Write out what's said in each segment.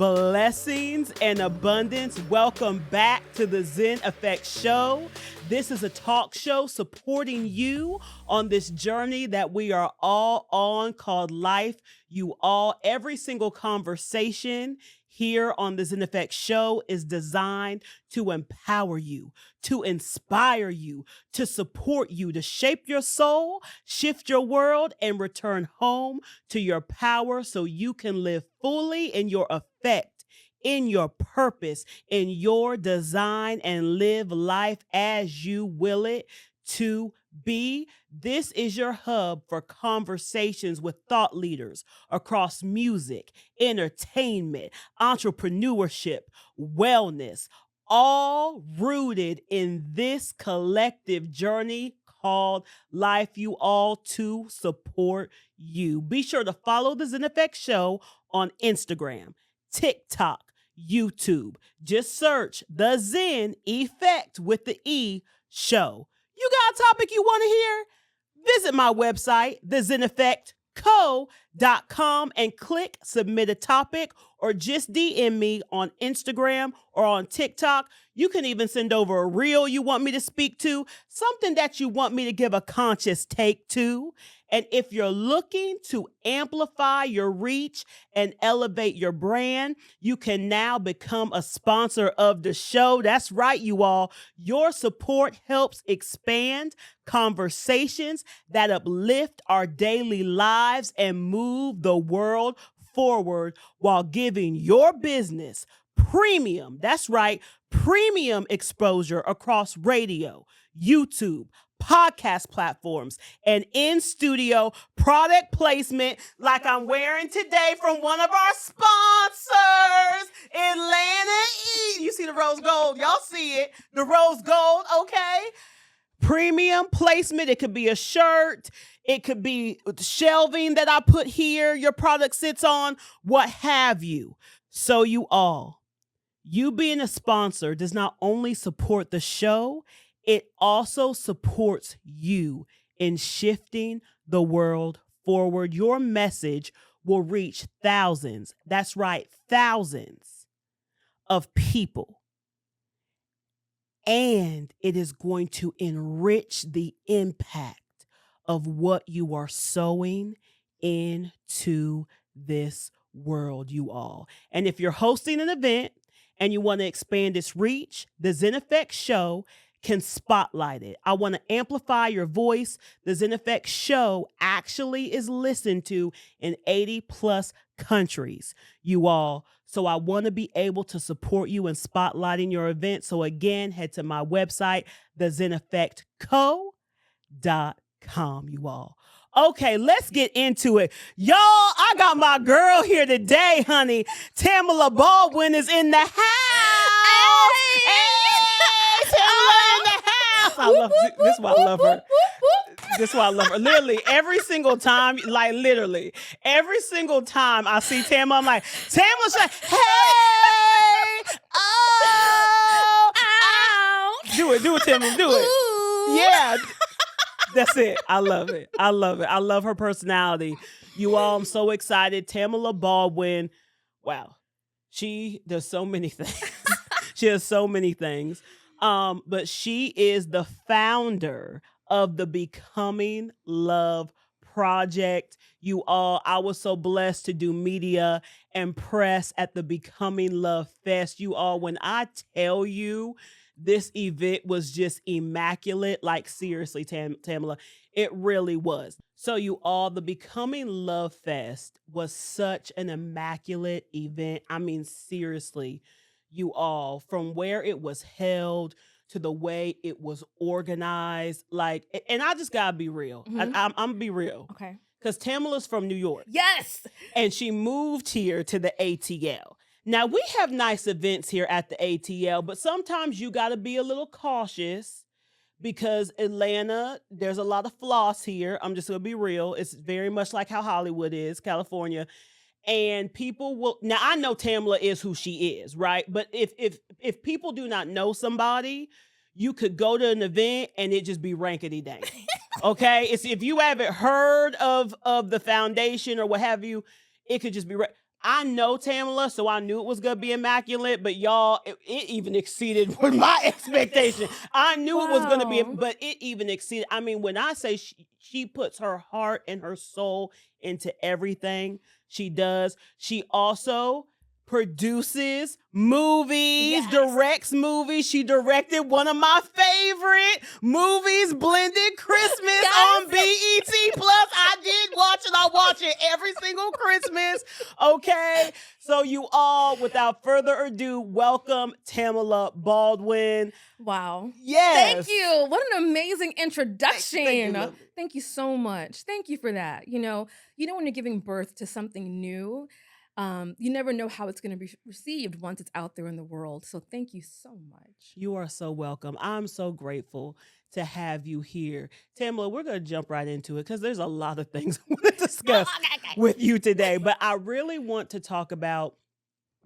Blessings and abundance. Welcome back to the Zen Effect Show. This is a talk show supporting you on this journey that we are all on called life. You all, every single conversation here on the Zen Effect Show is designed to empower you, to inspire you, to support you, to shape your soul, shift your world, and return home to your power so you can live fully in your effect, in your purpose, in your design, and live life as you will it to be. This is your hub for conversations with thought leaders across music, entertainment, entrepreneurship, wellness, all rooted in this collective journey called life, you all, to support you. Be sure to follow the Zen Effect Show on Instagram, TikTok, YouTube. Just search the Zen Effect with the E Show. You got a topic you want to hear? Visit my website, thezeneffectco.com, and click submit a topic, or just DM me on Instagram or on TikTok. You can even send over a reel you want me to speak to, something that you want me to give a conscious take to. And if you're looking to amplify your reach and elevate your brand, you can now become a sponsor of the show. That's right, you all. Your support helps expand conversations that uplift our daily lives and move the world forward while giving your business premium, that's right, premium exposure across radio, YouTube, podcast platforms, and in-studio product placement like I'm wearing today from one of our sponsors, Atlanta E. You see the rose gold? Y'all see it. The rose gold, okay? Premium placement. It could be a shirt. It could be shelving that I put here your product sits on, what have you. So you all, you being a sponsor does not only support the show, it also supports you in shifting the world forward. Your message will reach thousands, that's right, thousands of people. And it is going to enrich the impact of what you are sowing into this world, you all. And if you're hosting an event and you want to expand its reach, the Zen Effect Show can spotlight it. I want to amplify your voice. The Zen Effect Show actually is listened to in 80 plus countries, you all. So I want to be able to support you in spotlighting your event. So again, head to my website, thezeneffectco.com, you all. Okay, let's get into it. Y'all, I got my girl here today, honey. Tamala Baldwin is in the house. Hey, Tamala in the house. I love this is why I love her. This is why I love her. Literally, every single time, like literally, every single time I see Tamala, I'm like, Tamala's like, hey, oh, ow. Do it, Tamala, do it. Ooh. Yeah. That's it. I love it. I love her personality. You all, I'm so excited. Tamala Baldwin. Wow. She does so many things. She has so many things. But she is the founder of the Becoming Love Project. You all, I was so blessed to do media and press at the Becoming Love Fest. You all, when I tell you, this event was just immaculate. Like seriously, Tamala, it really was. So you all, the Becoming Love Fest was such an immaculate event. I mean, seriously, you all, from where it was held to the way it was organized, like, and I just gotta be real. Mm-hmm. I'm gonna be real. Okay. Because Tamala's from New York. Yes. And she moved here to the ATL. Now, we have nice events here at the ATL, but sometimes you got to be a little cautious because Atlanta, there's a lot of floss here. I'm just going to be real. It's very much like how Hollywood is, California. And people will, now I know Tamala is who she is, right? But if people do not know somebody, you could go to an event and it just be rankety dank. Okay? It's if you haven't heard of the foundation or what have you, it could just be I know Tamala, so I knew it was gonna be immaculate, but y'all, it even exceeded what my expectation. I knew it was gonna be, Wow. but it even exceeded. I mean, when I say she puts her heart and her soul into everything she does, she also produces movies, Yes. directs movies. She directed one of my favorite movies, Blended Christmas Yes. on BET Plus. I did watch it. I watch it every single Christmas. Okay. So you all, without further ado, welcome Tamala Baldwin. Wow. Thank Yes. you. What an amazing introduction. Thank you, lovely. Thank you so much. Thank you for that. When you're giving birth to something new, you never know how it's going to be received once it's out there in the world. So thank you so much. You are so welcome. I'm so grateful to have you here. Tamala, we're going to jump right into it because there's a lot of things I want to discuss with you today. But I really want to talk about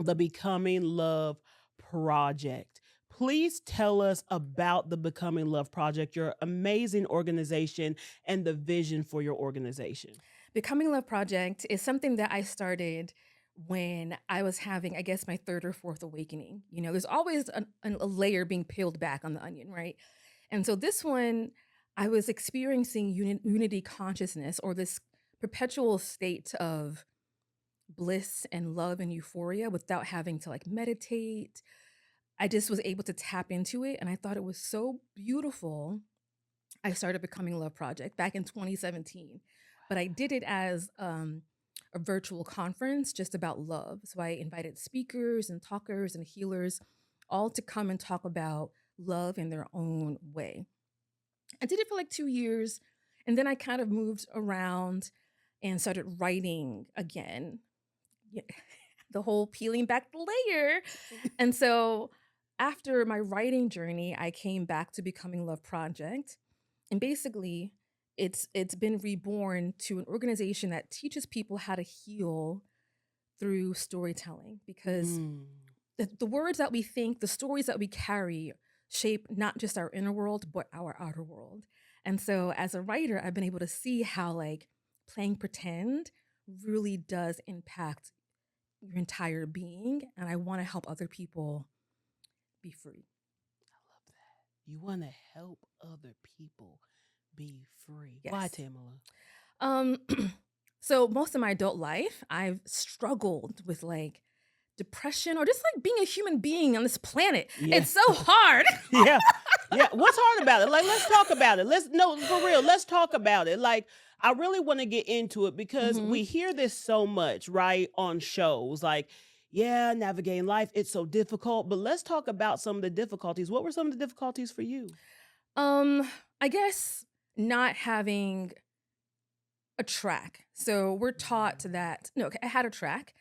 the Becoming Love Project. Please tell us about the Becoming Love Project, your amazing organization, and the vision for your organization. Becoming Love Project is something that I started when I was having, I guess, my third or fourth awakening. There's always a layer being peeled back on the onion, right? And so this one, I was experiencing unity consciousness, or this perpetual state of bliss and love and euphoria without having to like meditate. I just was able to tap into it, and I thought it was so beautiful. I started Becoming Love Project back in 2017, but I did it as a virtual conference just about love. So I invited speakers and talkers and healers all to come and talk about love in their own way. I did it for like 2 years, and then I kind of moved around and started writing again. Yeah, the whole peeling back the layer. And so after my writing journey, I came back to Becoming Love Project. And basically, it's been reborn to an organization that teaches people how to heal through storytelling, because the words that we think, the stories that we carry, shape not just our inner world, but our outer world. And so as a writer, I've been able to see how like playing pretend really does impact your entire being. And I want to help other people be free. I love that. You want to help other people be free. Yes. Why, Tamala? So most of my adult life, I've struggled with like depression or just like being a human being on this planet. Yeah. It's so hard. Yeah. What's hard about it? Like, let's talk about it. For real, let's talk about it. Like, I really want to get into it because we hear this so much, right? On shows like, yeah, navigating life, it's so difficult. But let's talk about some of the difficulties. What were some of the difficulties for you? I guess not having a track. So we're taught that, no, I had a track,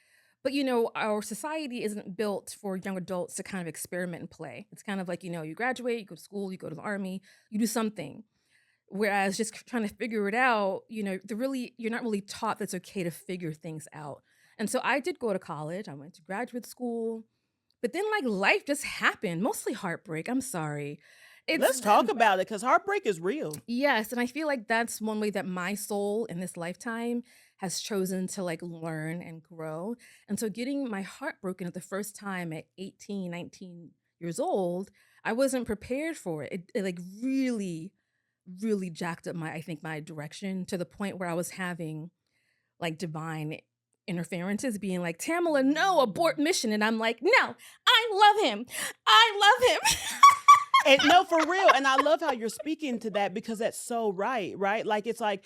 but our society isn't built for young adults to kind of experiment and play. It's kind of like, you graduate, you go to school, you go to the army, you do something. Whereas just trying to figure it out, you're not really taught that it's okay to figure things out. And so I did go to college. I went to graduate school, but then like life just happened, mostly heartbreak. I'm sorry. Let's talk about it because heartbreak is real. Yes, and I feel like that's one way that my soul in this lifetime has chosen to like learn and grow. And so getting my heart broken at the first time at 18, 19 years old, I wasn't prepared for it. It like really, really jacked up my direction to the point where I was having like divine interferences being like, Tamala, no, abort mission. And I'm like, no, I love him. I love him. And no, for real. And I love how you're speaking to that because that's so right? Like it's like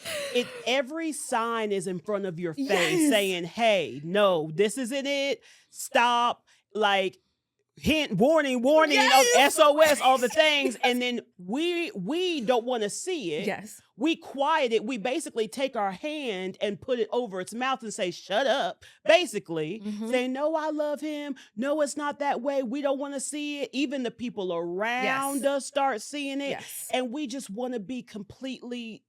every sign is in front of your face saying, hey, no, this isn't it. Stop. Like hint, warning, of SOS, all the things. And then we don't want to see it. Yes. We quiet it. We basically take our hand and put it over its mouth and say, shut up, basically. Say, no, I love him. No, it's not that way. We don't want to see it. Even the people around us start seeing it. Yes. And we just want to be completely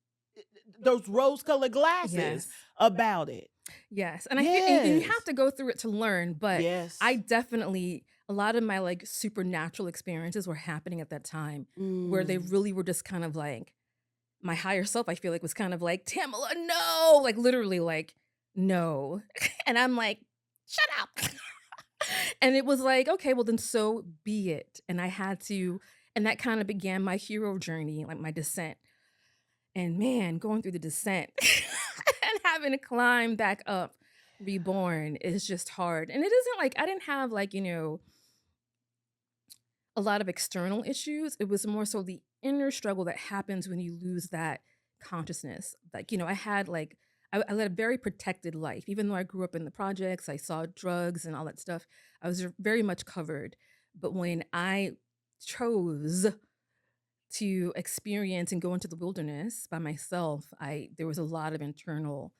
those rose-colored glasses about it. Yes. And I think you have to go through it to learn, but I definitely, a lot of my like supernatural experiences were happening at that time where they really were just kind of like, my higher self, I feel like, was kind of like, Tamala, no, like literally like, no. And I'm like, shut up. And it was like, okay, well, then so be it. And I had to, and that kind of began my hero journey, like my descent. And man, going through the descent and having to climb back up, reborn is just hard. And it isn't like I didn't have like, a lot of external issues. It was more so the inner struggle that happens when you lose that consciousness. Like, I had like, I led a very protected life. Even though I grew up in the projects, I saw drugs and all that stuff. I was very much covered. But when I chose to experience and go into the wilderness by myself, there was a lot of internal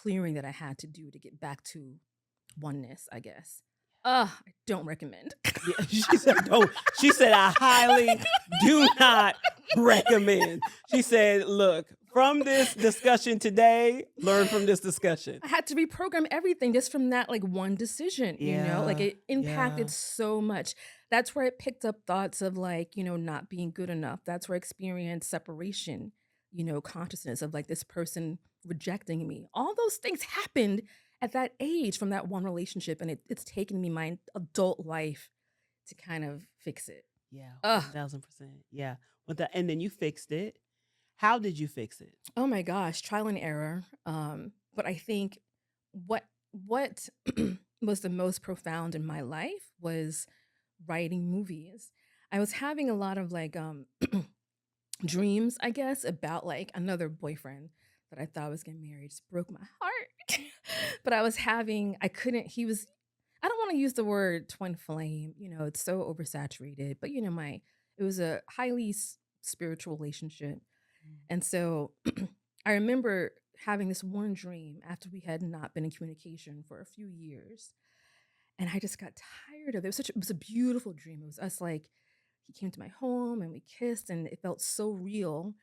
clearing that I had to do to get back to oneness, I guess. I don't recommend. Yeah, she said, "Don't." She said, "I highly do not recommend." She said, "Look, from this discussion today, learn from this discussion." I had to reprogram everything just from that like one decision, like Yeah, it impacted yeah. so much. That's where I picked up thoughts of like, not being good enough. That's where I experienced separation, consciousness of like this person rejecting me. All those things happened at that age from that one relationship. And it's taken me my adult life to kind of fix it. Yeah, Ugh. 1000%. Yeah. And then you fixed it. How did you fix it? Oh my gosh, trial and error. But I think what was the most profound in my life was writing movies. I was having a lot of like dreams, I guess, about like another boyfriend that I thought was getting married. Just broke my heart. But I couldn't, I don't want to use the word twin flame, it's so oversaturated, but it was a highly spiritual relationship. And so I remember having this one dream after we had not been in communication for a few years. And I just got tired of it. It was a beautiful dream. It was us like, he came to my home and we kissed and it felt so real.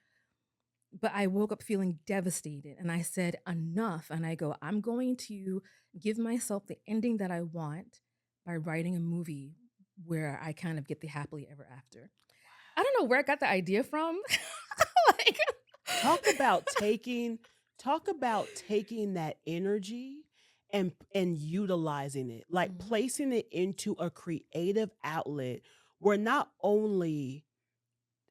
But I woke up feeling devastated and I said, enough. And I go, I'm going to give myself the ending that I want by writing a movie where I kind of get the happily ever after. I don't know where I got the idea from. Like, Talk about taking that energy and utilizing it, like Mhm. placing it into a creative outlet where not only,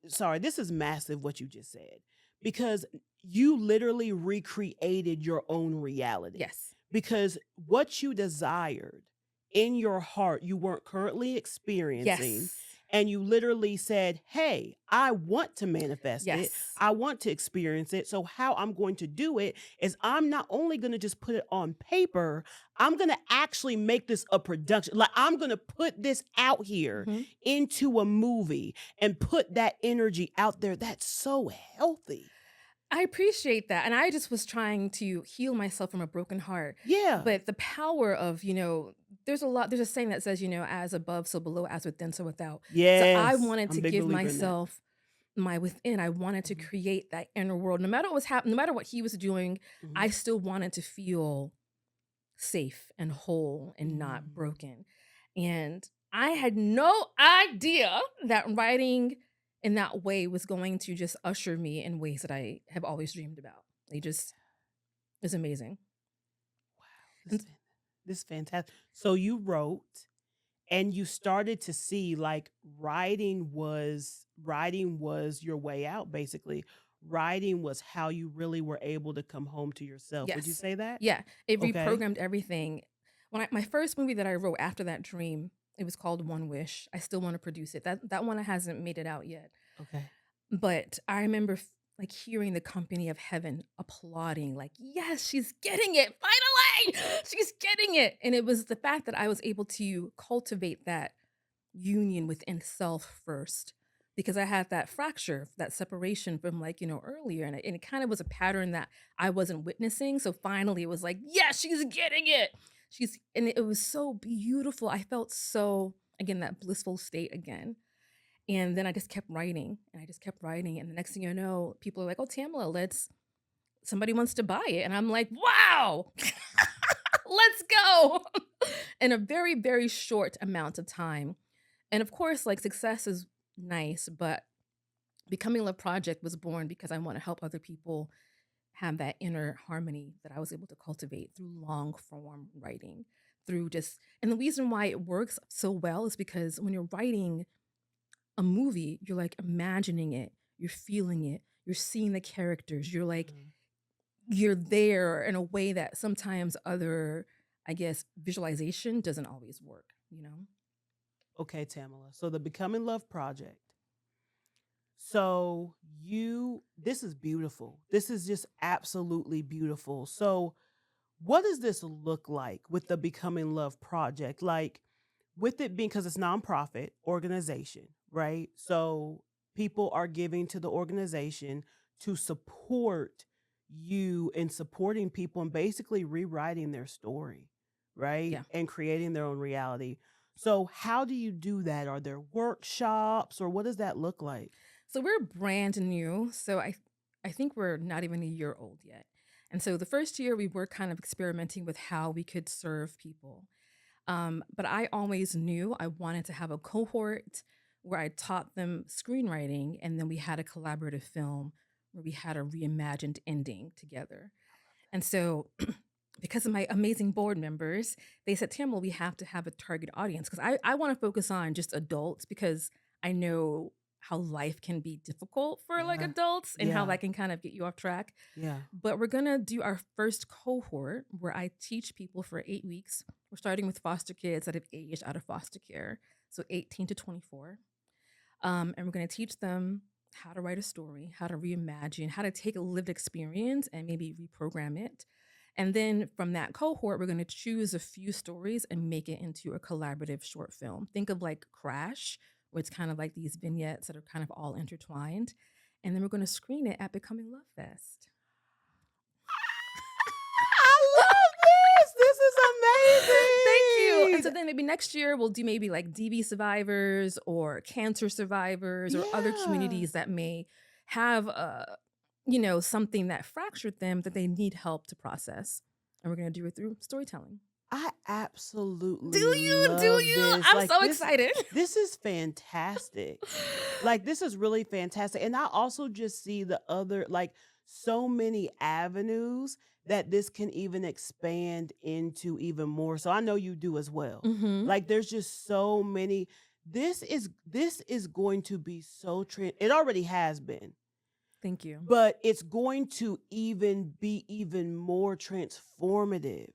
sorry, this is massive what you just said, because you literally recreated your own reality, Yes. because what you desired in your heart you weren't currently experiencing, Yes. and you literally said, "Hey, I want to manifest it. Yes. I want to experience it. So how I'm going to do it is I'm not only going to just put it on paper, I'm going to actually make this a production. Like I'm going to put this out here Mhm. into a movie and put that energy out there." That's so healthy. I appreciate that. And I just was trying to heal myself from a broken heart. Yeah. But the power of, there's a saying that says, as above, so below, as within, so without. So I Yes. wanted I'm to a big give believer in that. myself my within. I wanted to Mhm. create that inner world. No matter what was happening, no matter what he was doing, I Mhm. still wanted to feel safe and whole and not Mm. broken. And I had no idea that writing in that way was going to just usher me in ways that I have always dreamed about. It just is amazing. Wow. And This is fantastic. So you wrote and you started to see like writing was your way out, basically. Writing was how you really were able to come home to yourself. Would you yes, say that? yeah, it Okay. reprogrammed everything. My first movie that I wrote after that dream, it was called One Wish. I still want to produce it. That one hasn't made it out yet. Okay. But I remember like hearing the company of heaven applauding, like, yes, she's getting it. Finally, she's getting it. And it was the fact that I was able to cultivate that union within self first because I had that fracture, that separation from like, earlier. And it kind of was a pattern that I wasn't witnessing. So finally it was like, yes, she's getting it. And it was so beautiful. I felt so, again, that blissful state again. And then I just kept writing and I just kept writing. And the next thing you know, people are like, oh, Tamala, somebody wants to buy it. And I'm like, wow, let's go. In a very, very short amount of time. And of course, like success is nice, but Becoming Love Project was born because I want to help other people have that inner harmony that I was able to cultivate through long form writing, through just, and the reason why it works so well is because when you're writing a movie, you're like imagining it, you're feeling it, you're seeing the characters, you're like, Mhm. you're there in a way that sometimes other, I guess, visualization doesn't always work, you know? Okay, Tamala. So the Becoming Love Project. So this is beautiful. This is just absolutely beautiful. So what does this look like with the Becoming Love Project? Like with it being, because it's nonprofit organization, right? So people are giving to the organization to support you in supporting people and basically rewriting their story, right? Yeah. And creating their own reality. So how do you do that? Are there workshops or what does that look like? So we're brand new. So I think we're not even a year old yet. And so the first year we were kind of experimenting with how we could serve people. But I always knew I wanted to have a cohort where I taught them screenwriting, and then we had a collaborative film where we had a reimagined ending together. And so, because of my amazing board members, they said, Tamil, we have to have a target audience because I want to focus on just adults because I know how life can be difficult for like Yeah. adults and how Yeah. that can kind of get you off track. Yeah. But we're going to do our first cohort where I teach people for 8 weeks. We're starting with foster kids that have aged out of foster care, so 18 to 24. And we're going to teach them how to write a story, how to reimagine, how to take a lived experience and maybe reprogram it. And then from that cohort, we're going to choose a few stories and make it into a collaborative short film. Think of like Crash, where it's kind of like these vignettes that are kind of all intertwined. And then we're going to screen it at Becoming Love Fest. I love this. This is Thank you. And so amazing. then maybe next year we'll do maybe like DV survivors or cancer survivors or other Yeah. communities that may have something that fractured them that they need help to process. And we're going to do it through storytelling. I Do absolutely you? Do love you? this. I'm Like so this excited. this is fantastic. Like this is really fantastic. And I also just see the other like so many avenues that this can even expand into even more. So I know you do as well. Hmm. Like there's just so many this is going to be so it already has been, Thank you. but it's going to even be even more transformative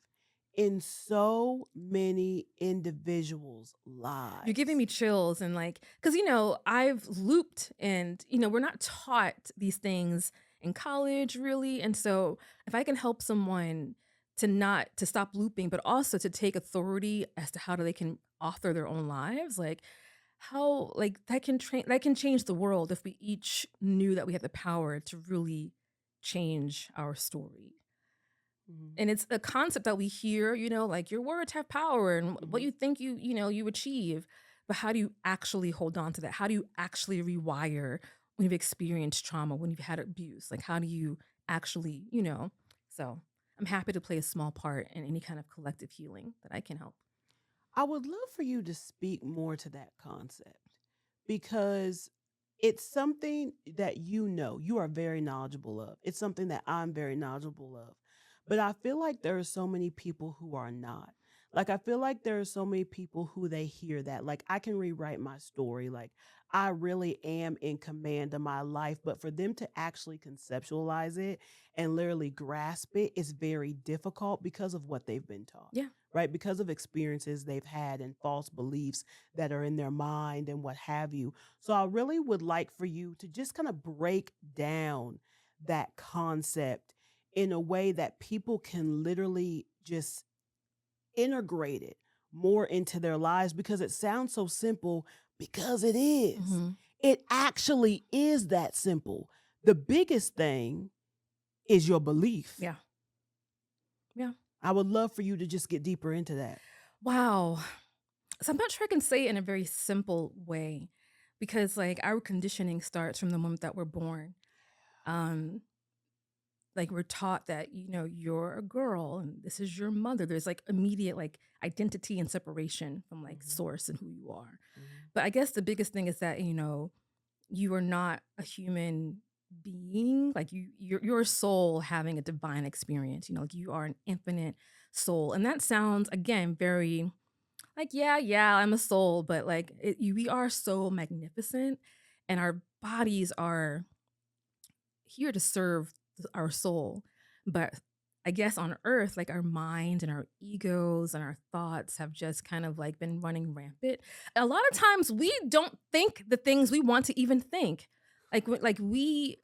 in so many individuals' You're giving lives. me chills and like, because, I've looped and, we're not taught these things in college really. And so if I can help someone to stop looping, but also to take authority as to how they can author their own lives, like how, like that can change the world if we each knew that we had the power to really change our story. Mhm, And it's a concept that we hear, like your words have power and what mhm. you think you achieve. But how do you actually hold on to that? How do you actually rewire when you've experienced trauma, when you've had abuse? Like, how do you actually, So I'm happy to play a small part in any kind of collective healing that I can help. I would love for you to speak more to that concept because it's something that you are very knowledgeable of. It's something that I'm very knowledgeable of. But I feel like there are so many people who are not. Like I feel like there are so many people who they hear that like I can rewrite my story, like I really am in command of my life, but for them to actually conceptualize it and literally grasp it is very difficult because of what they've been taught, Yeah. right? Because of experiences they've had and false beliefs that are in their mind and what have you. So I really would like for you to just kind of break down that concept in a way that people can literally just integrate it more into their lives because it sounds so simple because it is. Hmm. It actually is that simple. The biggest thing is your belief. Yeah. Yeah. I would love for you to just get deeper into that. Wow. So I'm not sure I can say it in a very simple way because like our conditioning starts from the moment that we're born. Um, like we're taught that you're a girl and this is your mother. There's like immediate like identity and separation from like Mhm, source and who you are. mhm, But I guess the biggest thing is that you are not a human being, like your soul having a divine experience, like you are an infinite soul. And that sounds again very like, yeah, I'm a soul, but like we are so magnificent and our bodies are here to serve our soul. But I guess on earth, like our mind and our egos and our thoughts have just kind of like been running rampant. A lot of times we don't think the things we want to even think. Like we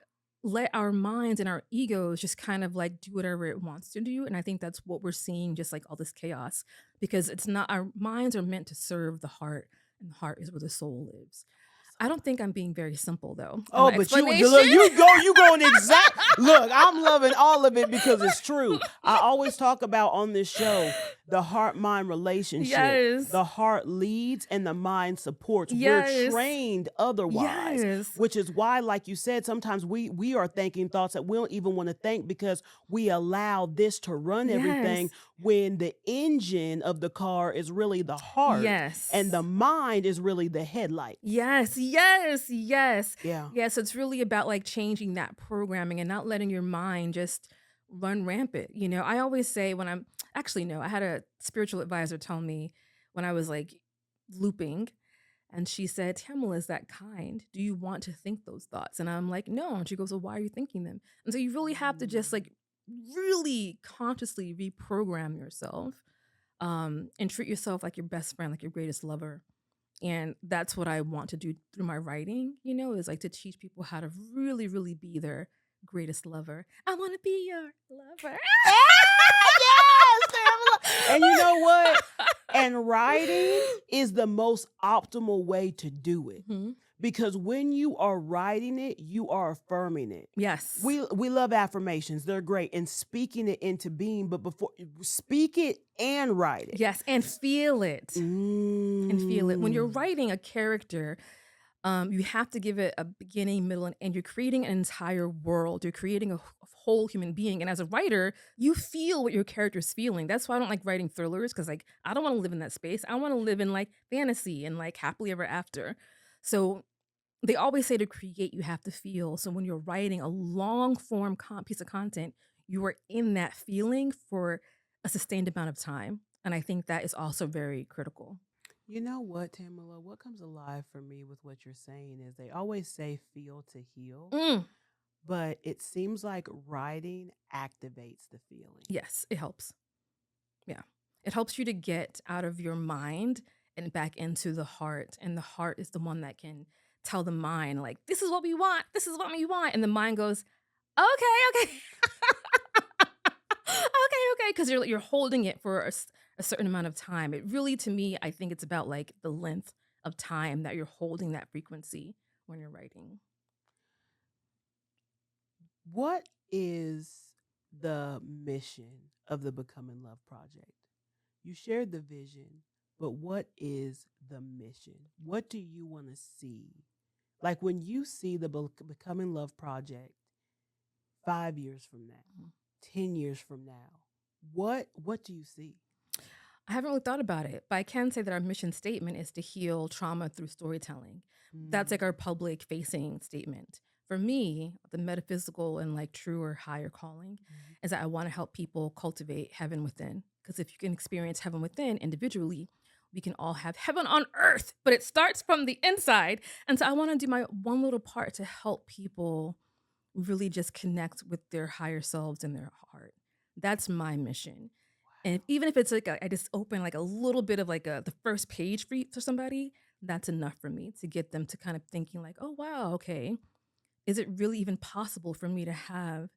let our minds and our egos just kind of like do whatever it wants to do. And I think that's what we're seeing, just like all this chaos, because it's not, our minds are meant to serve the heart, and the heart is where the soul lives. I don't think I'm being very simple though in Oh, my but you explanation. look, you going exact. Look, I'm loving all of it because it's true. I always talk about on this show the heart-mind relationship. Yes. The heart leads and the mind supports. We're Yes. trained otherwise, Yes. which is why, like you said, sometimes we are thinking thoughts that we don't even want to think because we allow this to run everything Yes. when the engine of the car is really the heart and the Yes. mind is really the headlights. Yes. Yes. Yes. Yeah. Yes. It's really about like changing that programming and not letting your mind just run rampant. I always say when I'm actually, no, I had a spiritual advisor tell me when I was like looping, and she said, Tamala, is that kind? Do you want to think those thoughts? And I'm like, no. And she goes, well, why are you thinking them? And so you really have to just like really consciously reprogram yourself, and treat yourself like your best friend, like your greatest lover. And that's what I want to do through my writing, is like to teach people how to really, really be their greatest lover. I want to be your lover. Yes, Tamala. And you know what? And writing is the most optimal way to do it. Mhm. Because when you are writing it, you are affirming it. Yes. We love affirmations. They're great. And speaking it into being, but before speak it and write it. Yes. And feel it. And feel it. When you're Mm. writing a character, you have to give it a beginning, middle, and end. You're creating an entire world. You're creating a whole human being. And as a writer, you feel what your character's feeling. That's why I don't like writing thrillers, because like I don't want to live in that space. I want to live in like fantasy and like happily ever after. So they always say to create, you have to feel. So when you're writing a long form piece of content, you are in that feeling for a sustained amount of time. And I think that is also very critical. You know what, Tamala? What comes alive for me with what you're saying is they always say feel to heal, Mm. but it seems like writing activates the feeling. Yes, it helps. Yeah. It helps you to get out of your mind and back into the heart. And the heart is the one that can tell the mind, like, this is what we want. This is what we want. And the mind goes, okay, okay. okay. Because you're holding it for a certain amount of time. It really, to me, I think it's about like the length of time that you're holding that frequency when you're writing. What is the mission of the Become in Love project? You shared the vision, but what is the mission? What do you want to see? Like when you see the Become in Love project 5 years from now, Mhm. 10 years from now, what do you see? I haven't really thought about it, but I can say that our mission statement is to heal trauma through storytelling. That's like our public facing statement. For me, the metaphysical and like truer higher calling Mhm. is that I want to help people cultivate heaven within. Because if you can experience heaven within individually, we can all have heaven on earth, but it starts from the inside. And so I want to do my one little part to help people really just connect with their higher selves and their heart. That's my mission. And even if it's like I just open like a little bit of like the first page for somebody, that's enough for me to get them to kind of thinking like, oh wow, okay, is it really even possible for me to have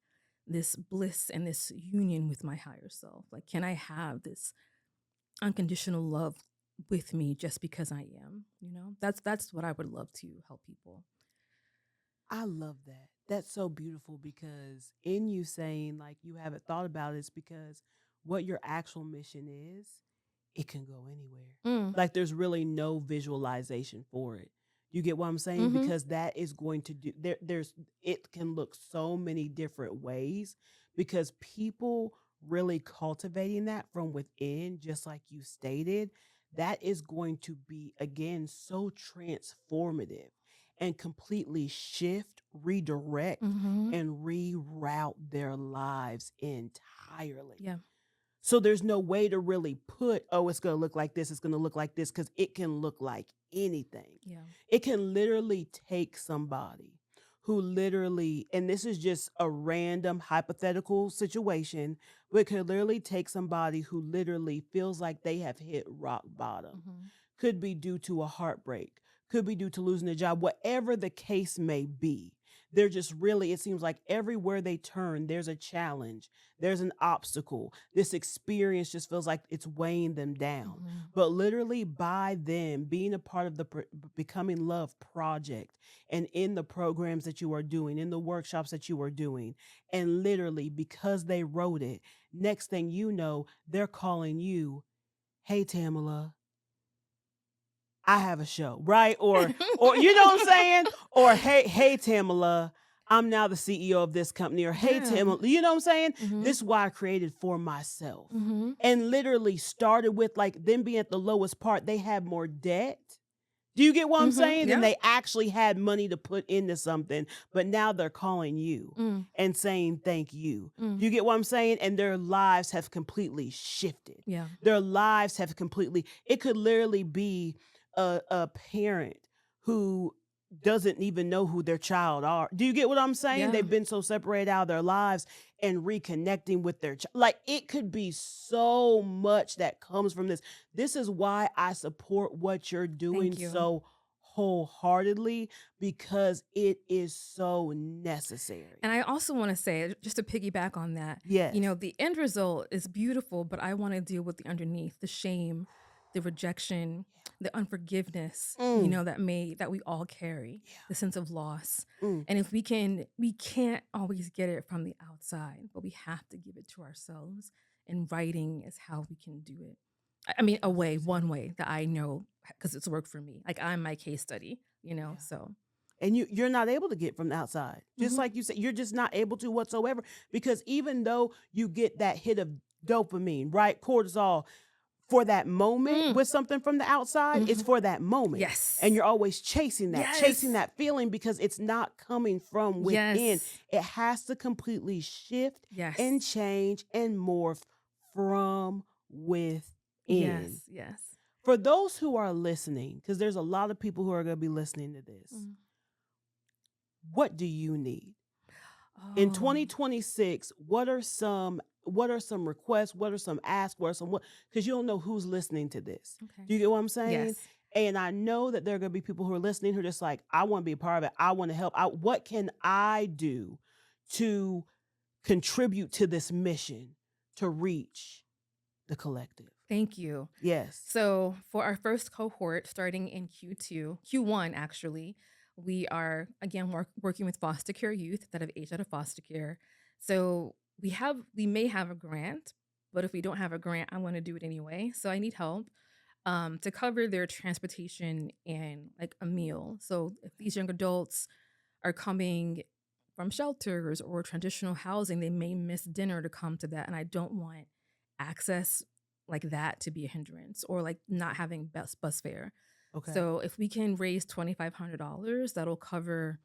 this bliss and this union with my higher self? Like, can I have this unconditional love with me just because I am? That's what I would love to help people. I love that. That's so beautiful because in you saying like you haven't thought about it, it's because what your actual mission is, it can go anywhere. Mm. Like there's really no visualization for it. You get what I'm saying? Mm-hmm. Because that is going to do there's it can look so many different ways because people really cultivating that from within, just like you stated, that is going to be again so transformative. and completely shift, redirect, Mm-hmm. and reroute their lives entirely. Yeah. So there's no way to really put, oh, it's going to look like this, it's going to look like this, because it can look like anything. Yeah. It can literally take somebody who literally, and this is just a random hypothetical situation, but it could literally take somebody who literally feels like they have hit rock bottom. Mm-hmm. Could be due to a heartbreak, could be due to losing a job, whatever the case may be. They're just really, it seems like everywhere they turn, there's a challenge, there's an obstacle. This experience just feels like it's weighing them down. Mm-hmm. But literally, by them being a part of the Becoming Love project and in the programs that you are doing, in the workshops that you are doing, and literally because they wrote it, next thing you know, they're calling you, hey, Tamala, I have a show, right? Or you know what I'm saying? Or hey Tamala, I'm now the CEO of this company. Or hey Yeah. Tamala, you know what I'm saying? Mm-hmm. This is why I created for myself. Mm-hmm. And literally started with like them being at the lowest part, they had more debt. Do you get what I'm Mm-hmm. saying? Yeah. And they actually had money to put into something, but now they're calling you Mm. and saying thank you. Mm. Do you get what I'm saying? And their lives have completely shifted. Yeah. Their lives have completely, it could literally be a parent who doesn't even know who their child are. Do you get what I'm saying? Yeah. They've been so separated out of their lives and reconnecting with their child. Like it could be so much that comes from this. This is why I support what you're doing Thank you. so wholeheartedly, because it is so necessary. And I also want to say, just to piggyback on that, Yes. you know, the end result is beautiful, but I want to deal with the underneath, the shame, the rejection, the unforgiveness, you know, that we all carry, the sense of loss. And if we can't always get it from the outside, but we have to give it to ourselves. And writing is how we can do it. I mean, one way that I know, because it's worked for me. Like I'm my case study, you know, so. And you're not able to get from the outside. Just like you said, you're just not able to whatsoever, because even though you get that hit of dopamine, right? Cortisol, for that moment with something from the outside, it's for that moment. Yes. And you're always chasing that, Yes. chasing that feeling, because it's not coming from within. Yes. It has to completely shift Yes. and change and morph from within. Yes. Yes. For those who are listening, because there's a lot of people who are going to be listening to this, what do you need? In 2026, what are some requests? What are some asks? What are some what? Because you don't know who's listening to this. Okay. Do you get what I'm saying? Yes. And I know that there are going to be people who are listening who are just like, I want to be a part of it. I want to help. What can I do to contribute to this mission to reach the collective? Thank you. Yes. So for our first cohort, starting in Q1 actually, we are again working with foster care youth that have aged out of foster care. So we may have a grant, but if we don't have a grant, I'm going to do it anyway. So I need help to cover their transportation and like a meal. So if these young adults are coming from shelters or traditional housing, they may miss dinner to come to that, and I don't want access like that to be a hindrance, or like not having bus fare. Okay. So if we can raise $2,500, that'll cover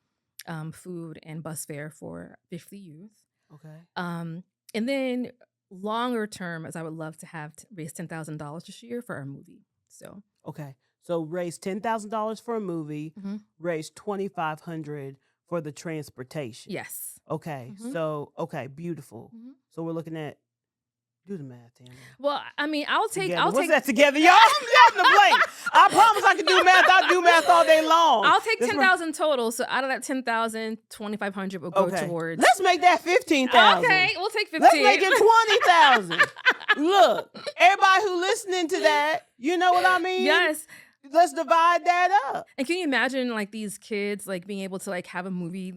food and bus fare for 50 youth. Okay. And then longer term, as I would love to have raise $10,000 this year for our movie. So okay. So raise $10,000 for a movie, raise $2,500 for the transportation. yes. Okay. So beautiful. So we're looking at, do the math, Tamara. Well, I mean, I'll take. What's that together, y'all? I'm having a blank. I promise I can do math. I'll do math all day long. I'll take 10,000 total. So out of that 10,000, 2,500 will go towards. Let's make that 15,000. Okay, we'll take 15. Let's make it 20,000. Look, everybody who listening to that, you know what I mean? Yes. Let's divide that up. And can you imagine like these kids like being able to like have a movie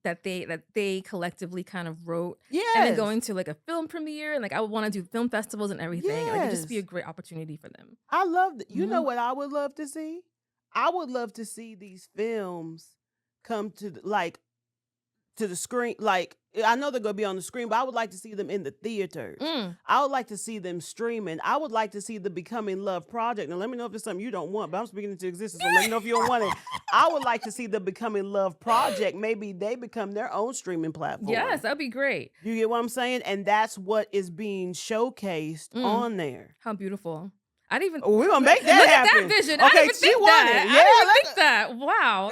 that they collectively kind of wrote, and then going to like a film premiere, and like I would want to do film festivals and everything. Like it'd just be a great opportunity for them. I love that. You know what I would love to see? I would love to see these films come to like to the screen. Like, I know they're going to be on the screen, but I would like to see them in the theaters. I would like to see them streaming. I would like to see the Becoming Love project. Now, let me know if it's something you don't want, but I'm speaking into existence, so let me know if you don't want it. I would like to see the Becoming Love project. Maybe they become their own streaming platform. Yes, that'd be great. You get what I'm saying? And that's what is being showcased on there. How beautiful. I didn't even. Oh, we're going to make that look happen. at that vision. Okay, I didn't even she think wanted that. it. I didn't even think that. Wow.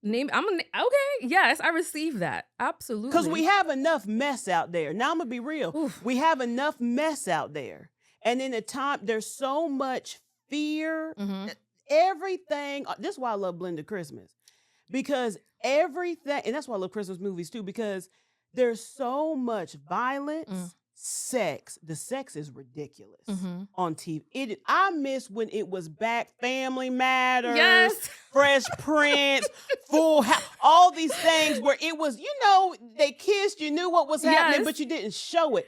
Okay. Yes, I received that. Absolutely. Because we have enough mess out there. Now I'm gonna be real. Oof. We have enough mess out there, and in a time there's so much fear. Everything. This is why I love Blended Christmas, because everything, and that's why I love Christmas movies too, because there's so much violence. Sex, the sex is ridiculous on TV. I miss when it was back, Family Matters, Yes. Fresh Prince, Full House, all these things where it was, they kissed, you knew what was happening, Yes. but you didn't show it.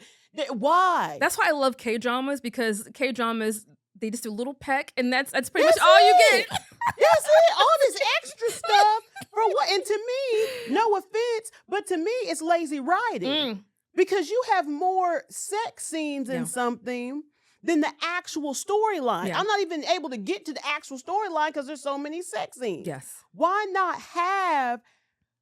Why? That's why I love K-dramas, because K-dramas, they just do a little peck, and that's pretty much all you get. That's it. All this extra stuff for what? And to me, no offense, but to me, it's lazy writing. Because you have more sex scenes in something than the actual storyline. I'm not even able to get to the actual storyline because there's so many sex scenes. Yes. Why not have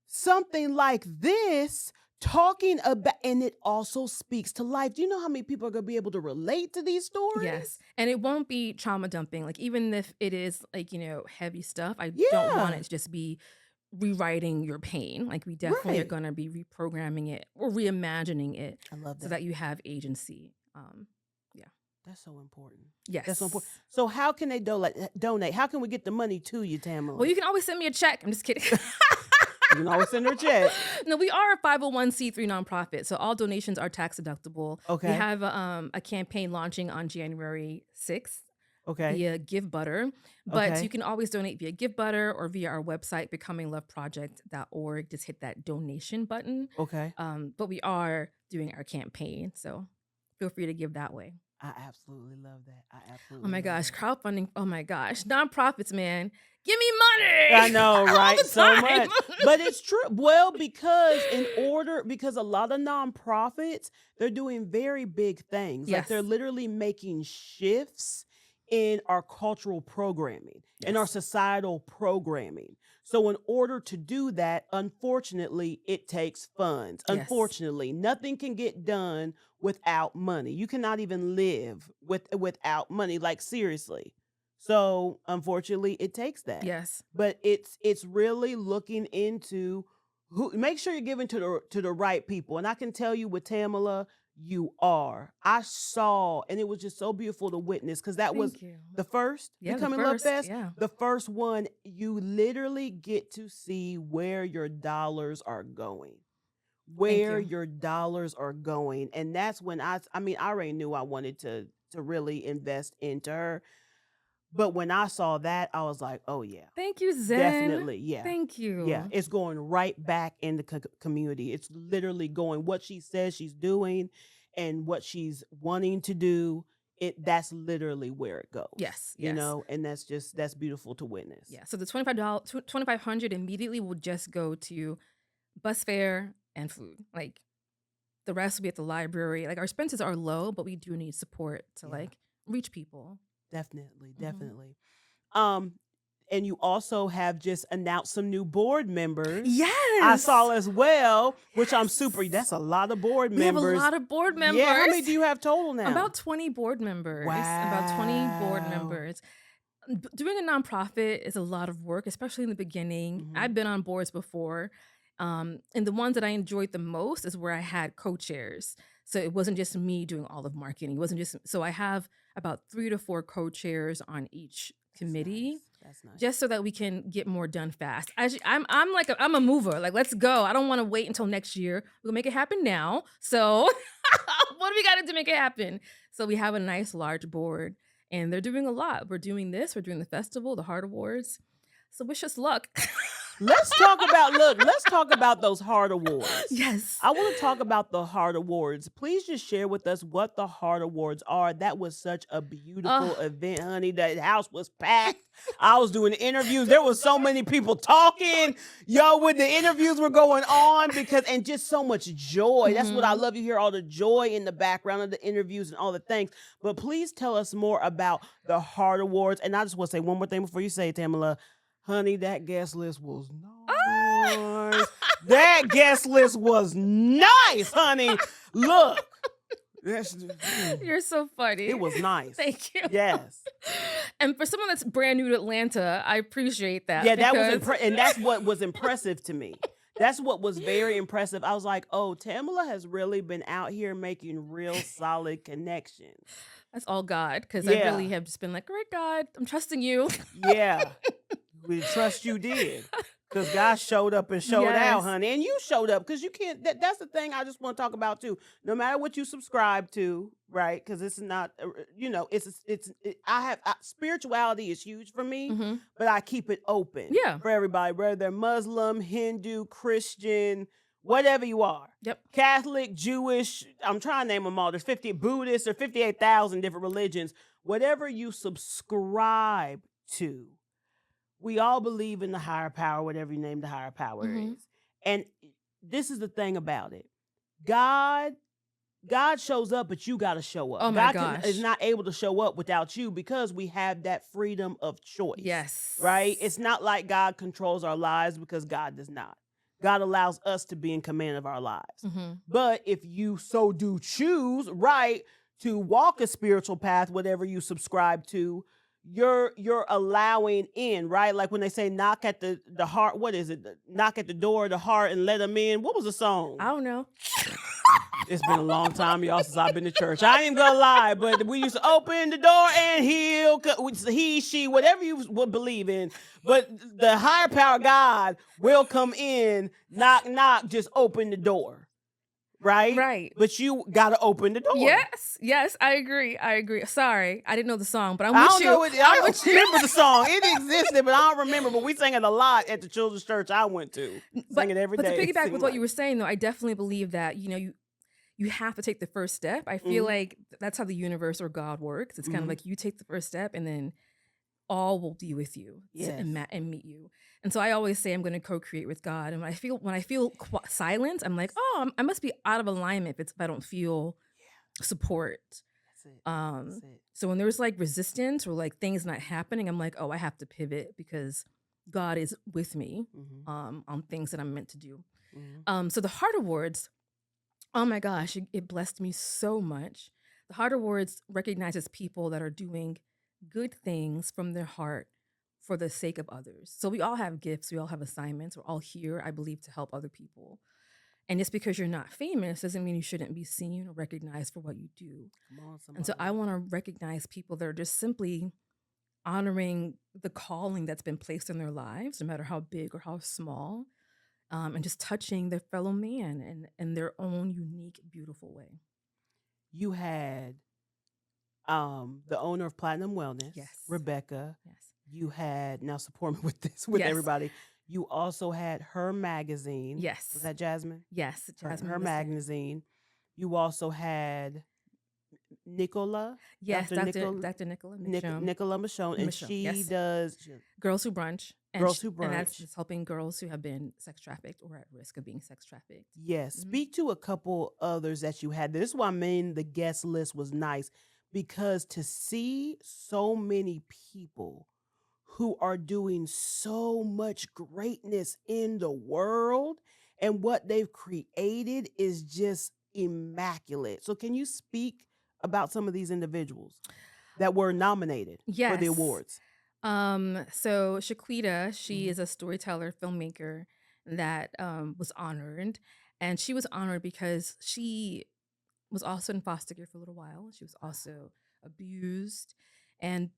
something like this talking about, and it also speaks to life? Do you know how many people are going to be able to relate to these stories? Yes. And it won't be trauma dumping. Like, even if it is heavy stuff, I don't want it to just be rewriting your pain. Like, we definitely are going to be reprogramming it or reimagining it. I love that. So that you have agency. That's so important. Yes. That's so important. So how can they donate? How can we get the money to you, Tamala? Well, you can always send me a check. I'm just kidding. You can always send her a check. No, we are a 501c3 nonprofit, so all donations are tax deductible. Okay. We have a campaign launching on January 6th. Okay. Via Give Butter. But you can always donate via Give Butter or via our website, becomingloveproject.org. Just hit that donation button. Okay. But we are doing our campaign, so feel free to give that way. I absolutely love that. Oh my gosh, crowdfunding. Oh my gosh. Nonprofits, man. Give me money. I know, right? All the So time. much. But it's true. Well, because a lot of nonprofits, they're doing very big things. Like, they're literally making shifts in our cultural programming, in our societal programming. So in order to do that, unfortunately, it takes funds. Unfortunately, nothing can get done without money. You cannot even live without money, like, seriously. So unfortunately, it takes that. Yes. But it's really looking into make sure you're giving to the right people. And I can tell you with Tamala, you are. I saw, and it was just so beautiful to witness, because that was the first Becoming Love Fest. The first one. You literally get to see where your dollars are going. Your dollars are going. And that's when I already knew I wanted to really invest into her. But when I saw that, I was like, oh, yeah. Thank you, Zen. Definitely, yeah. Thank you. Yeah, it's going right back in the community. It's literally going, what she says she's doing and what she's wanting to do, that's literally where it goes. Yes. And that's beautiful to witness. Yeah, so the $2,500 immediately will just go to bus fare and food. Like, the rest will be at the library. Like, our expenses are low, but we do need support to reach people. Definitely. And you also have just announced some new board members. Yes. I saw as well, which I'm super, that's a lot of board members. We have a lot of board members. Yeah, how many do you have total now? About 20 board members. Wow. About 20 board members. Doing a nonprofit is a lot of work, especially in the beginning. I've been on boards before. And the ones that I enjoyed the most is where I had co-chairs. So it wasn't just me doing all of marketing. It wasn't just, so I have about 3 to 4 co-chairs on each committee. That's nice. Just so that we can get more done fast. I'm a mover. Like, let's go. I don't want to wait until next year. We'll make it happen now. So what do we got to do to make it happen? So we have a nice large board, and they're doing a lot. We're doing this. We're doing the festival, the Heart Awards. So wish us luck. Let's talk about those heart awards. Yes. I want to talk about the heart awards. Please just share with us what the heart awards are. That was such a beautiful event, honey. That house was packed. I was doing interviews. There was so many people talking. Yo, when the interviews were going on, and just so much joy. That's what I love. You hear all the joy in the background of the interviews and all the things. But please tell us more about the heart awards. And I just want to say one more thing before you say it, Tamala. Honey, that guest list was nice. That guest list was nice, honey. Look. You're so funny. It was nice. Thank you. Yes. And for someone that's brand new to Atlanta, I appreciate that. Yeah, that was and that's what was impressive to me. That's what was very impressive. I was like, oh, Tamala has really been out here making real solid connections. That's all God, because I really have just been like, all right, God, I'm trusting you. Yeah. We trust you did. Because God showed up and showed out, honey. And you showed up because you can't. That's the thing I just want to talk about, too. No matter what you subscribe to, right? Because it's not, spirituality is huge for me, but I keep it open for everybody, whether they're Muslim, Hindu, Christian, whatever you are. Yep. Catholic, Jewish, I'm trying to name them all. There's 50 Buddhists or 58,000 different religions. Whatever you subscribe to, we all believe in the higher power, whatever you name the higher power is. And this is the thing about it. God shows up, but you got to show up. Oh my God is not able to show up without you because we have that freedom of choice. Yes. Right? It's not like God controls our lives because God does not. God allows us to be in command of our lives. But if you so do choose, right, to walk a spiritual path, whatever you subscribe to, you're allowing in, right? Like when they say knock at the heart, what is it? Knock at the door of the heart and let them in. What was the song? I don't know. It's been a long time, y'all, since I've been to church. I ain't gonna lie, but we used to open the door and he, she, whatever you would believe in. But the higher power God will come in, knock, knock, just open the door. Right? Right. But you got to open the door. Yes, I agree. Sorry, I didn't know the song, but I don't remember the song. It existed, but I don't remember. But we sang it a lot at the children's church I went to. Sang it every day. But to piggyback with what you were saying, though, I definitely believe that, you have to take the first step. I feel like that's how the universe or God works. It's kind of like you take the first step and then all will be with you and meet you. And so I always say I'm going to co-create with God. And when I feel silence, I'm like, oh, I must be out of alignment if I don't feel support. That's it. So when there's like resistance or like things not happening, I'm like, oh, I have to pivot because God is with me on things that I'm meant to do. So the Heart Awards, oh my gosh, it blessed me so much. The Heart Awards recognizes people that are doing good things from their heart for the sake of others. So we all have gifts, we all have assignments. We're all here, I believe, to help other people. And just because you're not famous doesn't mean you shouldn't be seen or recognized for what you do. And so I want to recognize people that are just simply honoring the calling that's been placed in their lives, no matter how big or how small, and just touching their fellow man in their own unique, beautiful way. You had the owner of Platinum Wellness, Rebecca. Yes. You had, now support me with this, everybody. You also had her magazine. Yes. Was that Jasmine? Yes, Jasmine. Her magazine. You also had Nicola. Yes, Dr. Nicola Michonne. Nicola Michonne. And she does Girls Who Brunch. And that's just helping girls who have been sex trafficked or at risk of being sex trafficked. Yes. Speak to a couple others that you had. This is why I mean the guest list was nice, because to see so many people who are doing so much greatness in the world and what they've created is just immaculate. So can you speak about some of these individuals that were nominated for the awards? So Shaquita, she is a storyteller, filmmaker that was honored. And she was honored because she was also in foster care for a little while. She was also abused. And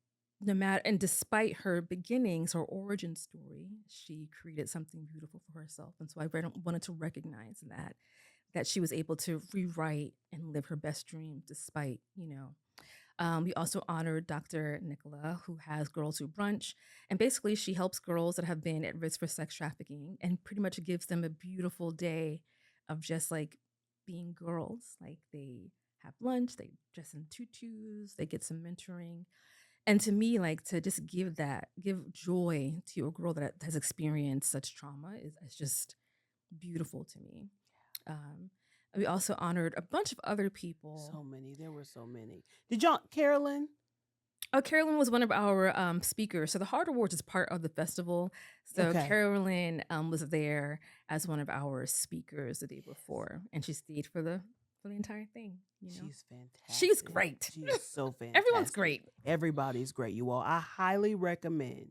despite her beginnings, her origin story, she created something beautiful for herself. And so I wanted to recognize that she was able to rewrite and live her best dream despite, We also honored Dr. Nicola, who has Girls Who Brunch. And basically, she helps girls that have been at risk for sex trafficking and pretty much gives them a beautiful day of just like being girls. Like they have lunch, they dress in tutus, they get some mentoring. And to me, like to just give joy to a girl that has experienced such trauma is just beautiful to me. Um, we also honored a bunch of other people. So many. There were so many. Did y'all, Carolyn? Oh, Carolyn was one of our speakers. So the Heart Awards is part of the festival. So Okay. Carolyn was there as one of our speakers the day before, and she stayed for the entire thing. You know, She's fantastic. she's great. She is so fantastic. Everyone's great. Everybody's great, you all. I highly recommend,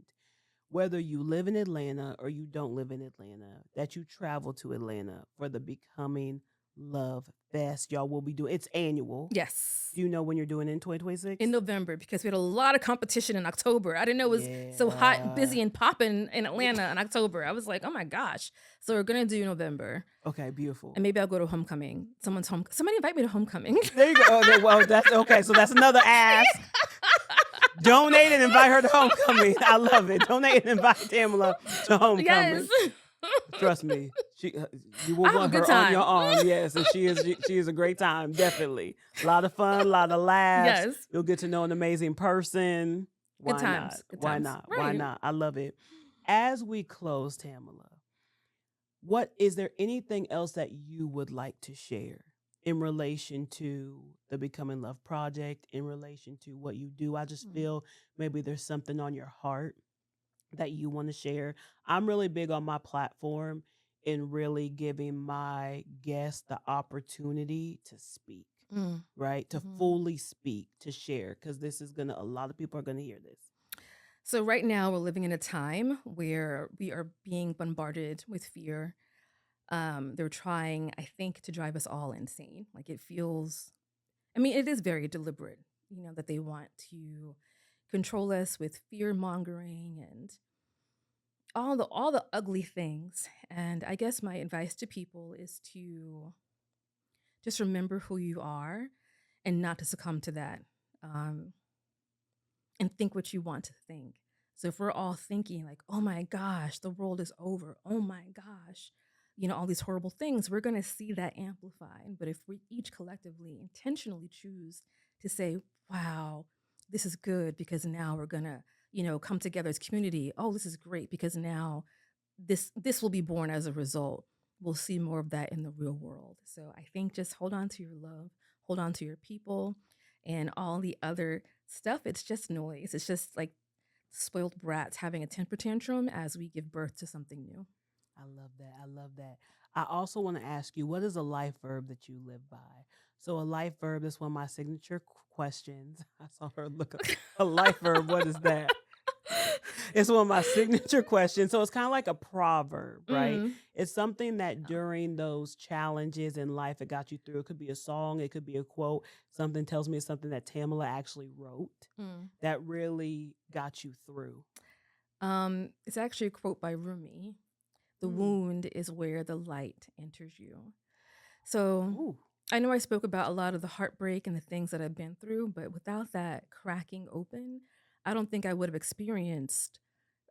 whether you live in Atlanta or you don't live in Atlanta, that you travel to Atlanta for the Becoming Love Fest. Y'all will be doing, it's annual. Yes. Do you know when you're doing it in 2026? In November, because we had a lot of competition in October. I didn't know it was so hot and busy and popping in Atlanta in October. I was like, oh my gosh. So we're going to do November. Okay, beautiful. And maybe I'll go to homecoming. Somebody invite me to homecoming. There you go. Oh, well, that's okay. So that's another ask. Donate and invite her to homecoming. I love it. Donate and invite Tamala to homecoming. Yes. Trust me, you will want her on your arm. Yes, and she is a great time. Definitely, a lot of fun, a lot of laughs. Yes, you'll get to know an amazing person. Why Good times. not? Good Why times. not? Right. Why not? I love it. As we close, Tamala, what is there anything else that you would like to share in relation to the Becoming Love Project, in relation to what you do? I just feel maybe there's something on your heart that you want to share. I'm really big on my platform in really giving my guests the opportunity to speak, right? To fully speak, to share, because a lot of people are going to hear this. So right now we're living in a time where we are being bombarded with fear. They're trying, I think, to drive us all insane. Like it is very deliberate, that they want to control us with fear mongering and all the ugly things. And I guess my advice to people is to just remember who you are and not to succumb to that. And think what you want to think. So if we're all thinking like, oh my gosh, the world is over. Oh my gosh, all these horrible things, we're going to see that amplified. But if we each collectively intentionally choose to say, wow, this is good because now we're going to, come together as community. Oh, this is great because now this will be born as a result. We'll see more of that in the real world. So I think just hold on to your love, hold on to your people, and all the other stuff. It's just noise. It's just like spoiled brats having a temper tantrum as we give birth to something new. I love that. I love that. I also want to ask you, what is a life verb that you live by? So a life verb is one of my signature questions. I saw her look up. A life verb, what is that? It's one of my signature questions. So it's kind of like a proverb, right? It's something that during those challenges in life, it got you through. It could be a song. It could be a quote. Something tells me it's something that Tamala actually wrote that really got you through. It's actually a quote by Rumi. The wound is where the light enters you. So I know I spoke about a lot of the heartbreak and the things that I've been through, but without that cracking open, I don't think I would have experienced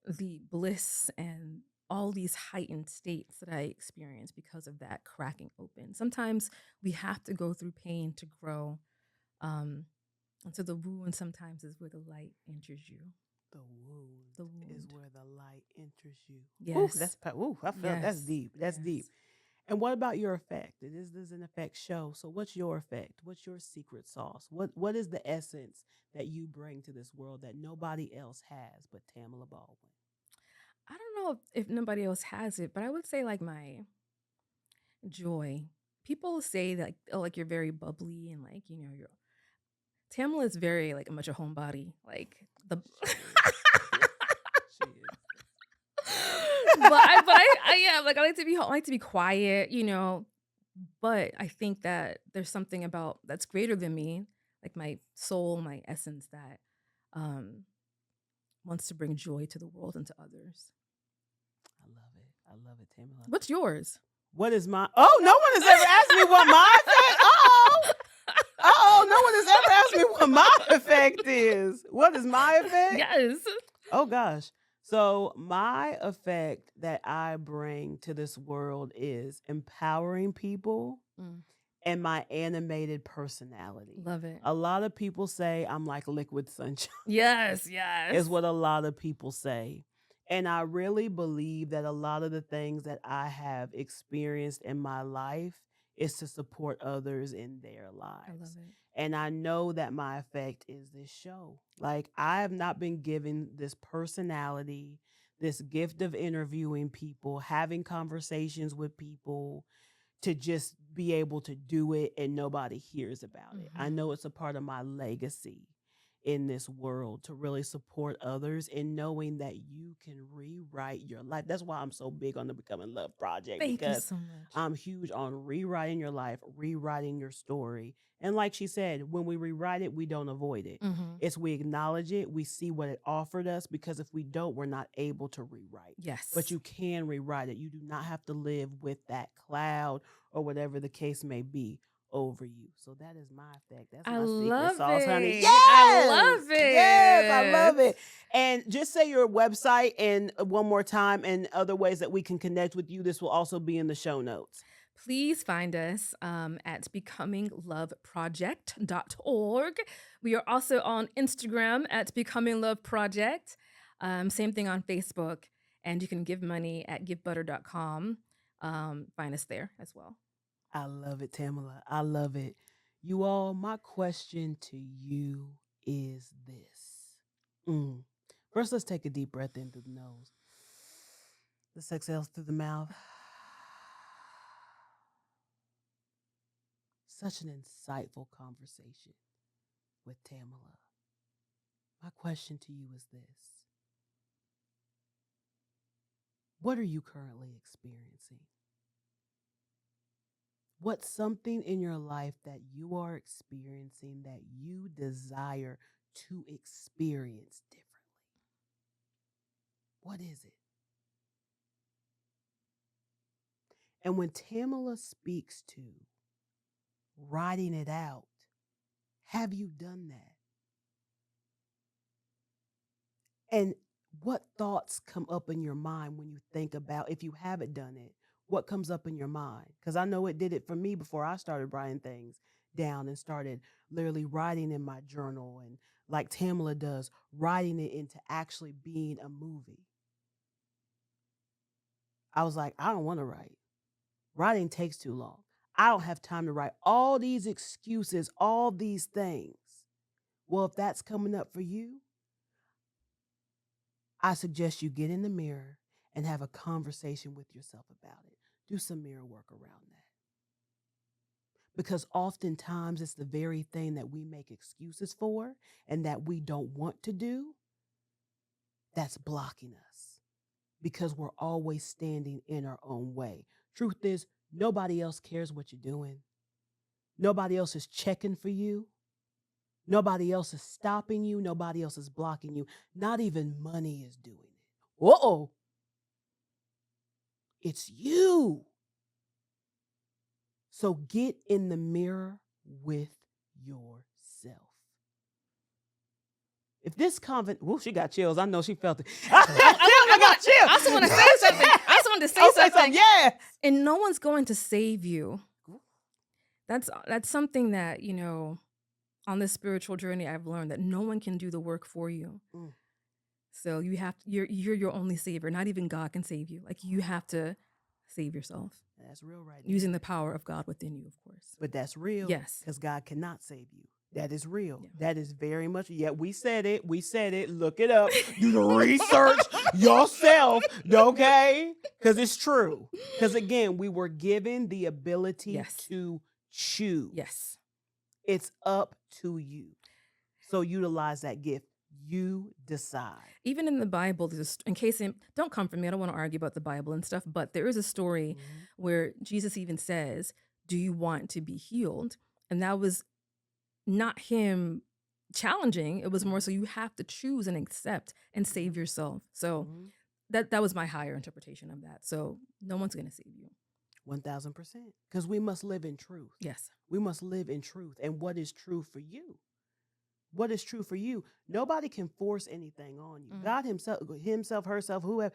the bliss and all these heightened states that I experienced because of that cracking open. Sometimes we have to go through pain to grow. And so the wound sometimes is where the light enters you. The wound is where the light enters you. Yes. I felt that's deep. That's deep. And what about your effect? It is the Zen Effect Show. So what's your effect? What's your secret sauce? What is the essence that you bring to this world that nobody else has but Tamala Baldwin? I don't know if nobody else has it, but I would say like my joy. People say that like you're very bubbly and like, you're Tamala is very like much a homebody. Like the She is. I like to be quiet, but I think that there's something about that's greater than me, like my soul, my essence that wants to bring joy to the world and to others. I love it, Tamala. What's yours? What is my? Oh, no one has ever asked me what mine said. No one has ever asked me me what my effect is. What is my effect? Yes. Oh gosh. So my effect that I bring to this world is empowering people Mm, and my animated personality. love it. A lot of people say I'm like liquid sunshine. Yes, Is yes. what a lot of people say. And I really believe that a lot of the things that I have experienced in my life is to support others in their I love lives. it. And I know that my effect is this show. Like, I have not been given this personality, this gift of interviewing people, having conversations with people, to just be able to do it and nobody hears about it. I Mhm. know it's a part of my legacy in this world to really support others and knowing that you can rewrite your life. That's why I'm so big on the Becoming Love Project, Thank you because so much. I'm huge on rewriting your life, rewriting your story. And like she said, when we rewrite it, we don't avoid it. Mhm. It's we acknowledge it, we see what it offered us, because if we don't, we're not able to rewrite. Yes. But you can rewrite it. You do not have to live with that cloud or whatever the case may be over you. So that is my effect. That's I my secret love sauce, honey. it. Yes. I love Yes, I love it. it. And just say your website and one more time and other ways that we can connect with you. This will also be in the show notes. Please find us at becomingloveproject.org. We are also on Instagram at Becoming Love Project. Same thing on Facebook. And you can give money at givebutter.com. Find us there as well. I love it, Tamala. I love it. You all, my question to you is this. First, let's take a deep breath in through the nose. Let's exhale through the mouth. Such an insightful conversation with Tamala. My question to you is this. What are you currently experiencing? What's something in your life that you are experiencing that you desire to experience differently? What is it? And when Tamala speaks to writing it out, have you done that? And what thoughts come up in your mind when you think about, if you haven't done it, what comes up in your mind? Because I know it did it for me before I started writing things down and started literally writing in my journal, and like Tamala does, writing it into actually being a movie. I was like, I don't want to write. Writing takes too long. I don't have time to write all these excuses, all these things. Well, if that's coming up for you, I suggest you get in the mirror and have a conversation with yourself about it. Do some mirror work around that. Because oftentimes it's the very thing that we make excuses for and that we don't want to do that's blocking us, because we're always standing in our own way. Truth is, nobody else cares what you're doing. Nobody else is checking for you. Nobody else is stopping you. Nobody else is blocking you. Not even money is doing it. Uh-oh. It's you. So get in the mirror with yourself. If this convent, she got chills. I know she felt it. I got chills. I also want to say something. I also want to say something. Yeah. And no one's going to save you. That's something that, on this spiritual journey, I've learned that no one can do the work for you. So you're your only savior. Not even God can save you. Like, you have to save yourself. That's real right now. Using the power of God within you, of course. But that's real. Yes. Because God cannot save you. That is real. Yeah. That is very much. Yeah, we said it. We said it. Look it up. Do the research yourself, okay? Because it's true. Because again, we were given the ability to choose. Yes. It's up to you. So utilize that gift. You decide. Even in the Bible, don't come for me, I don't want to argue about the Bible and stuff, but there is a story where Jesus even says, do you want to be healed? And that was not him challenging. It was more so you have to choose and accept and save yourself. So that was my higher interpretation of that. So no one's going to save you. 1000%. Because we must live in truth. Yes. We must live in truth. And what is true for you? what is true for you. Nobody can force anything on you. Mm. God himself, herself, whoever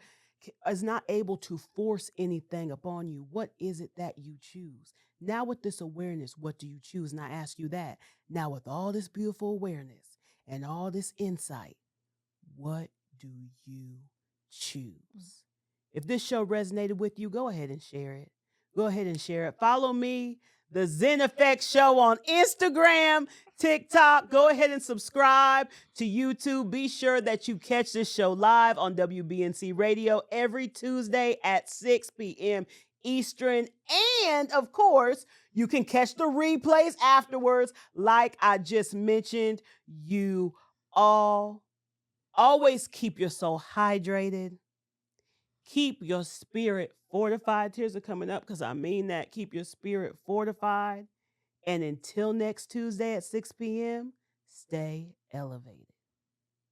is not able to force anything upon you. What is it that you choose? Now with this awareness, what do you choose? And I ask you that. Now with all this beautiful awareness and all this insight, what do you choose? If this show resonated with you, go ahead and share it. Go ahead and share it. Follow me, the Zen Effect Show, on Instagram, TikTok. Go ahead and subscribe to YouTube. Be sure that you catch this show live on WBNC Radio every Tuesday at 6 p.m. Eastern. And of course, you can catch the replays afterwards. Like I just mentioned, you all always keep your soul hydrated. Keep your spirit fortified. Tears are coming up because I mean that. Keep your spirit fortified. And until next Tuesday at 6 p.m., stay elevated.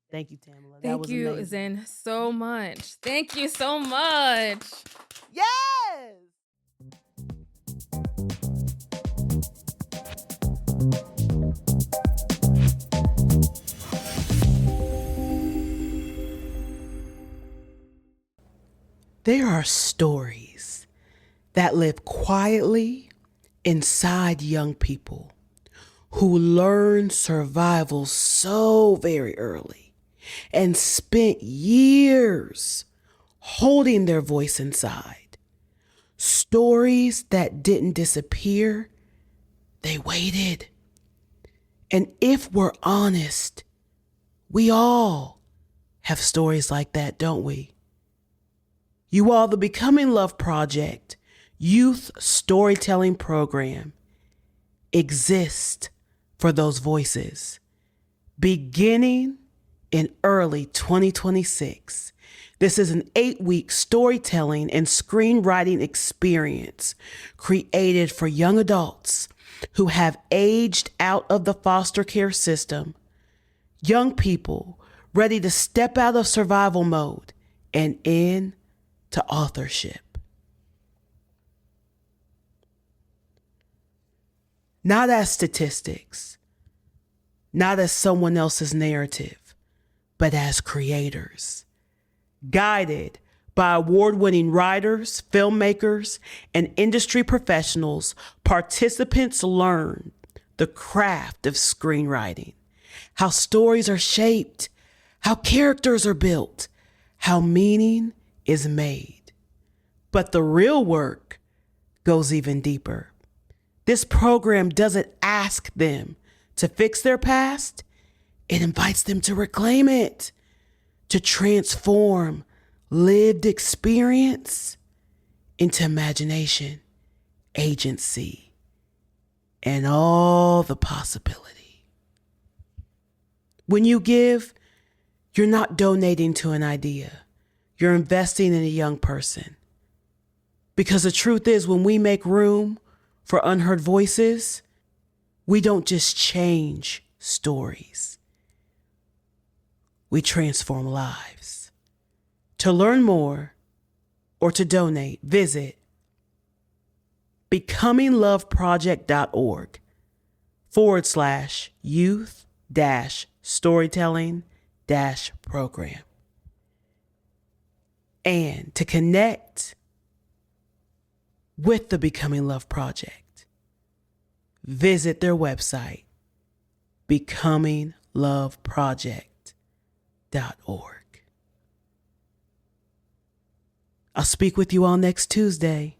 Thank you, Tamala. That Thank was you, amazing. Zen, so much. Thank you so much. Yes! There are stories that live quietly inside young people who learn survival so very early and spent years holding their voice inside. Stories that didn't disappear, they waited. And if we're honest, we all have stories like that, don't we? You all, the Becoming Love Project youth storytelling program exists for those voices. Beginning in early 2026, this is an 8-week storytelling and screenwriting experience created for young adults who have aged out of the foster care system, young people ready to step out of survival mode and into authorship. Not as statistics, not as someone else's narrative, but as creators. Guided by award-winning writers, filmmakers, and industry professionals, participants learn the craft of screenwriting, how stories are shaped, how characters are built, how meaning is made. But the real work goes even deeper. This program doesn't ask them to fix their past. It invites them to reclaim it, to transform lived experience into imagination, agency, and all the possibility. When you give, you're not donating to an idea. You're investing in a young person. Because the truth is, when we make room for unheard voices, we don't just change stories. We transform lives. To learn more or to donate, visit becomingloveproject.org/youth-storytelling-program. And to connect with the Becoming Love Project, visit their website, becomingloveproject.org. I'll speak with you all next Tuesday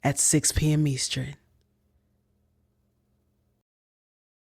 at 6 p.m. Eastern.